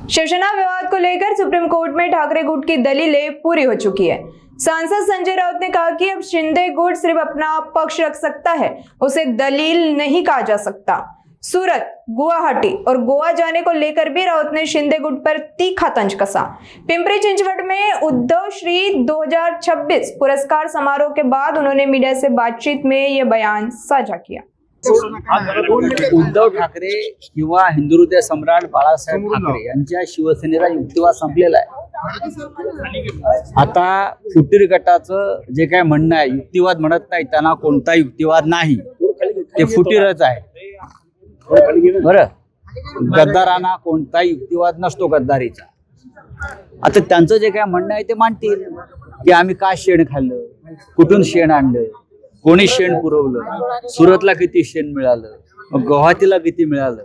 शिवसेना विवाद को लेकर सुप्रीम कोर्ट में ठाकरे गुट की दलीलें पूरी हो चुकी है। सांसद संजय राउत ने कहा कि अब शिंदे गुट सिर्फ अपना पक्ष रख सकता है, उसे दलील नहीं कहा जा सकता। सूरत, गुवाहाटी और गोवा जाने को लेकर भी राउत ने शिंदे गुट पर तीखा तंज कसा। पिंपरी चिंचवड में उद्धव श्री 2026 पुरस्कार समारोह के बाद उन्होंने मीडिया से बातचीत में यह बयान साझा किया। उद्धव ठाकरे किंवा हिंदुहृदय सम्राट बाळासाहेब ठाकरे यांच्या शिवसेनेचा युक्तिवाद संपलेला आहे। आता फुटीर गटाचं जे काय म्हणणं आहे, युक्तिवाद म्हणत नाही, त्यांना कोणता युक्तिवाद नाही, ते फुटीरच आहे। बरं, गद्दारांना कोणता युक्तिवाद नसतो गद्दारीचा। आता त्यांचं जे काय म्हणणं आहे ते मांडतील की आम्ही काय शेण खाल्लं, कुठून शेण आणलं, कोणी शेण पुरवलं, सुरतला किती शेण मिळालं, गुवाहाटीला किती मिळालं,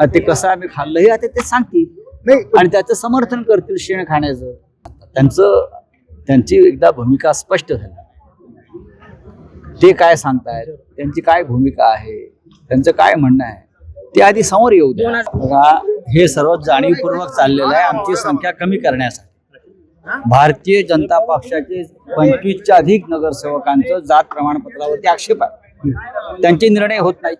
ते कसं आम्ही खाल्लं हे आता ते सांगतील आणि त्याचं समर्थन करतील शेण खाण्याचं। त्यांची एकदा भूमिका स्पष्ट झाली, ते काय सांगतायत, त्यांची काय भूमिका आहे, त्यांचं काय म्हणणं आहे ते आधी समोर येऊ द्या। बघा, हे सर्व जाणीवपूर्वक चाललेलं आहे आमची संख्या कमी करण्यासाठी। भारतीय जनता पक्षाचे 25च्या अधिक नगरसेवकांचं जात प्रमाणपत्रावरती आक्षेप आहे, त्यांचे निर्णय होत नाहीत।